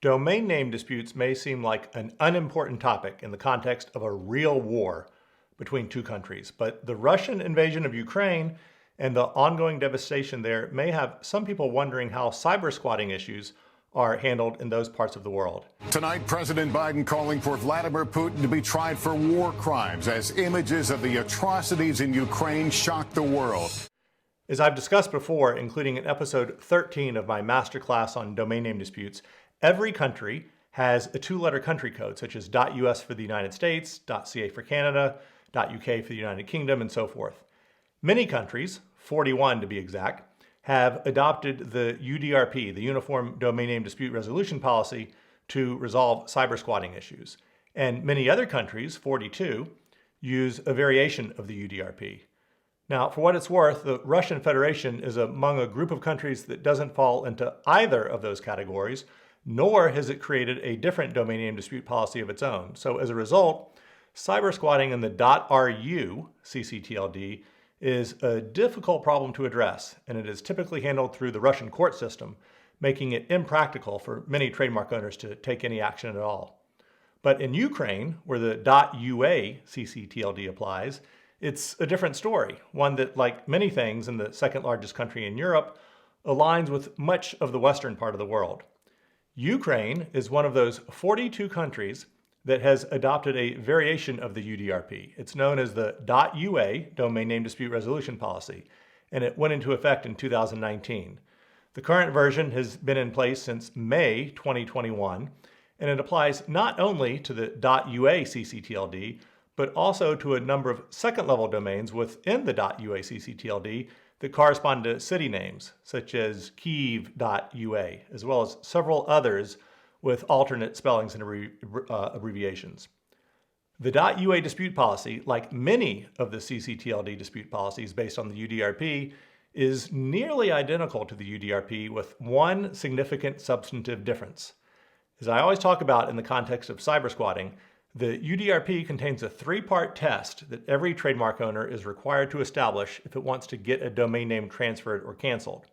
Domain name disputes may seem like an unimportant topic in the context of a real war between two countries, but the Russian invasion of Ukraine and the ongoing devastation there may have some people wondering how cyber squatting issues are handled in those parts of the world. Tonight, President Biden calling for Vladimir Putin to be tried for war crimes as images of the atrocities in Ukraine shock the world. As I've discussed before, including in episode 13 of my masterclass on domain name disputes, every country has a two-letter country code, such as .us for the United States, .ca for Canada, .uk for the United Kingdom, and so forth. Many countries, 41 to be exact, have adopted the UDRP, the Uniform Domain Name Dispute Resolution Policy, to resolve cyber squatting issues. And many other countries, 42, use a variation of the UDRP. Now, for what it's worth, the Russian Federation is among a group of countries that doesn't fall into either of those categories, nor has it created a different domain name dispute policy of its own. So as a result, cyber squatting in the .ru CCTLD is a difficult problem to address, and it is typically handled through the Russian court system, making it impractical for many trademark owners to take any action at all. But in Ukraine, where the .ua CCTLD applies, it's a different story, one that, like many things in the second largest country in Europe, aligns with much of the western part of the world. Ukraine is one of those 42 countries that has adopted a variation of the UDRP. It's known as the .ua, Domain Name Dispute Resolution Policy, and it went into effect in 2019. The current version has been in place since May 2021, and it applies not only to the .ua CCTLD, but also to a number of second-level domains within the .ua CCTLD that correspond to city names, such as Kyiv.ua, as well as several others with alternate spellings and abbreviations. The .ua dispute policy, like many of the CCTLD dispute policies based on the UDRP, is nearly identical to the UDRP with one significant substantive difference. As I always talk about in the context of cyber squatting, the UDRP contains a three-part test that every trademark owner is required to establish if it wants to get a domain name transferred or canceled.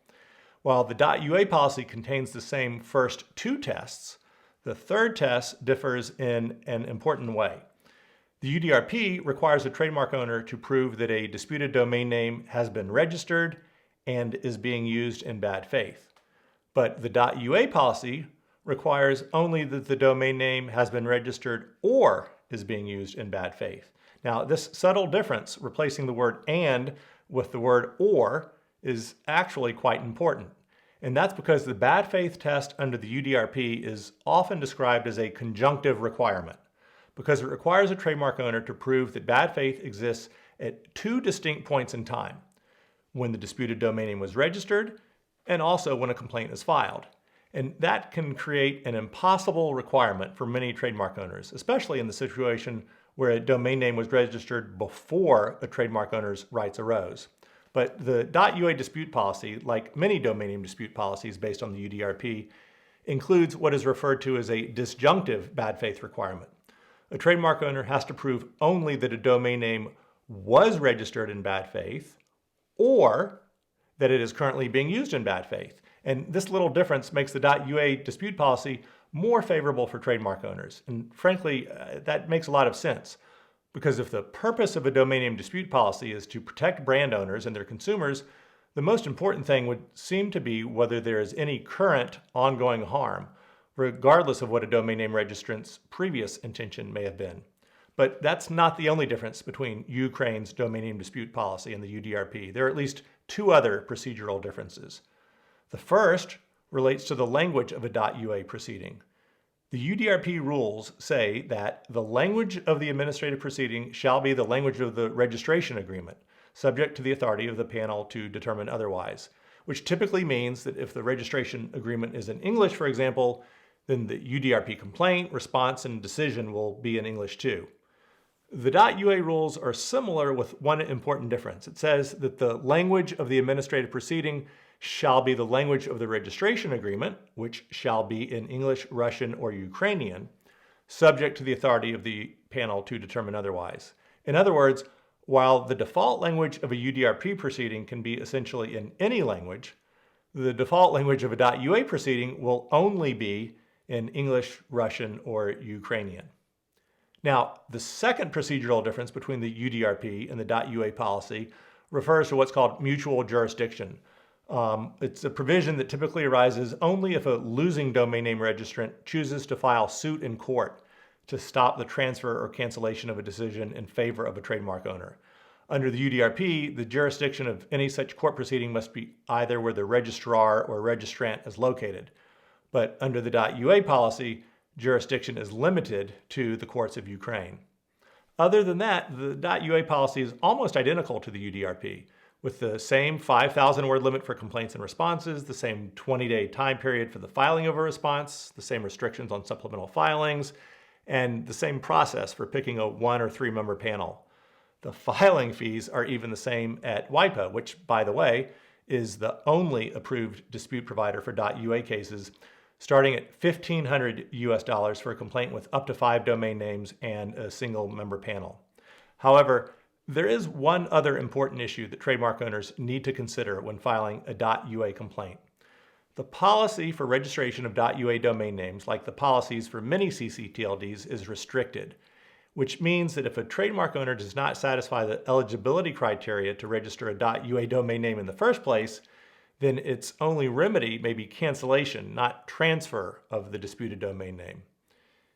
While the .ua policy contains the same first two tests, the third test differs in an important way. The UDRP requires a trademark owner to prove that a disputed domain name has been registered and is being used in bad faith. But the .ua policy requires only that the domain name has been registered or is being used in bad faith. Now, this subtle difference, replacing the word "and" with the word "or," is actually quite important. And that's because the bad faith test under the UDRP is often described as a conjunctive requirement, because it requires a trademark owner to prove that bad faith exists at two distinct points in time: when the disputed domain name was registered, and also when a complaint is filed. And that can create an impossible requirement for many trademark owners, especially in the situation where a domain name was registered before a trademark owner's rights arose. But the .ua dispute policy, like many domain name dispute policies based on the UDRP, includes what is referred to as a disjunctive bad faith requirement. A trademark owner has to prove only that a domain name was registered in bad faith or that it is currently being used in bad faith. And this little difference makes the .ua dispute policy more favorable for trademark owners. And frankly, that makes a lot of sense, because if the purpose of a domain name dispute policy is to protect brand owners and their consumers, the most important thing would seem to be whether there is any current ongoing harm, regardless of what a domain name registrant's previous intention may have been. But that's not the only difference between Ukraine's domain name dispute policy and the UDRP. There are at least two other procedural differences. The first relates to the language of a .ua proceeding. The UDRP rules say that the language of the administrative proceeding shall be the language of the registration agreement, subject to the authority of the panel to determine otherwise, which typically means that if the registration agreement is in English, for example, then the UDRP complaint, response, and decision will be in English too. The .ua rules are similar with one important difference. It says that the language of the administrative proceeding shall be the language of the registration agreement, which shall be in English, Russian, or Ukrainian, subject to the authority of the panel to determine otherwise. In other words, while the default language of a UDRP proceeding can be essentially in any language, the default language of a .ua proceeding will only be in English, Russian, or Ukrainian. Now, the second procedural difference between the UDRP and the .ua policy refers to what's called mutual jurisdiction. It's a provision that typically arises only if a losing domain name registrant chooses to file suit in court to stop the transfer or cancellation of a decision in favor of a trademark owner. Under the UDRP, the jurisdiction of any such court proceeding must be either where the registrar or registrant is located. But under the .ua policy, jurisdiction is limited to the courts of Ukraine. Other than that, the .ua policy is almost identical to the UDRP, with the same 5,000 word limit for complaints and responses, the same 20-day time period for the filing of a response, the same restrictions on supplemental filings, and the same process for picking a 1 or 3 member panel. The filing fees are even the same at WIPO, which, by the way, is the only approved dispute provider for .ua cases, starting at $1,500 for a complaint with up to 5 domain names and a single member panel. However, there is one other important issue that trademark owners need to consider when filing a .ua complaint. The policy for registration of .ua domain names, like the policies for many CCTLDs, is restricted, which means that if a trademark owner does not satisfy the eligibility criteria to register a .ua domain name in the first place, then its only remedy may be cancellation, not transfer of the disputed domain name.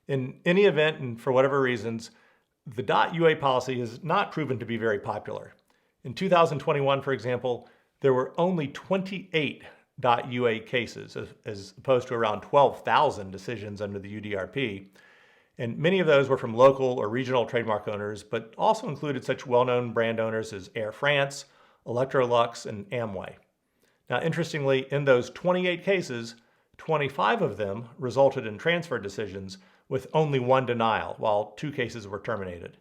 In any event, and for whatever reasons, the .ua policy has not proven to be very popular. In 2021, for example, there were only 28 .ua cases, as opposed to around 12,000 decisions under the UDRP. And many of those were from local or regional trademark owners, but also included such well-known brand owners as Air France, Electrolux, and Amway. Now, interestingly, in those 28 cases, 25 of them resulted in transfer decisions with only 1 denial, while 2 cases were terminated.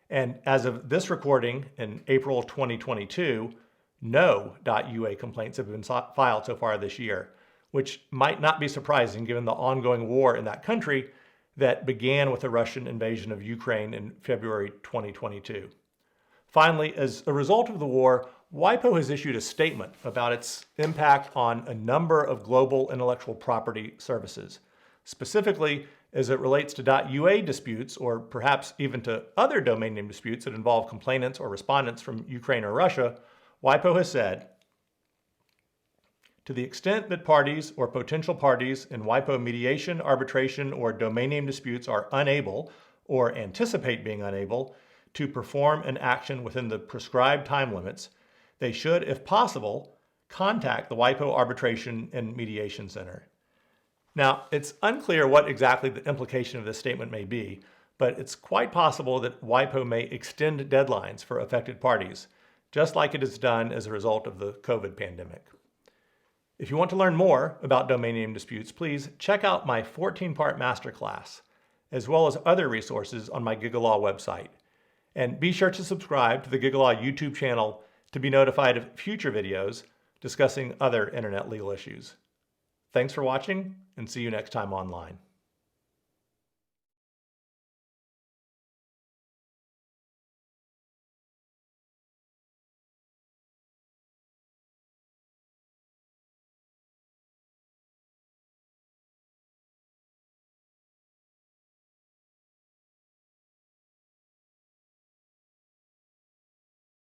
And as of this recording in April 2022, no .ua complaints have been filed so far this year, which might not be surprising given the ongoing war in that country that began with the Russian invasion of Ukraine in February 2022. Finally, as a result of the war, WIPO has issued a statement about its impact on a number of global intellectual property services. Specifically, as it relates to .ua disputes, or perhaps even to other domain name disputes that involve complainants or respondents from Ukraine or Russia, WIPO has said, to the extent that parties or potential parties in WIPO mediation, arbitration, or domain name disputes are unable or anticipate being unable to perform an action within the prescribed time limits, they should, if possible, contact the WIPO Arbitration and Mediation Center. Now, it's unclear what exactly the implication of this statement may be, but it's quite possible that WIPO may extend deadlines for affected parties, just like it has done as a result of the COVID pandemic. If you want to learn more about domain name disputes, please check out my 14-part masterclass, as well as other resources on my GigaLaw website. And be sure to subscribe to the GigaLaw YouTube channel to be notified of future videos discussing other internet legal issues. Thanks for watching, and see you next time online.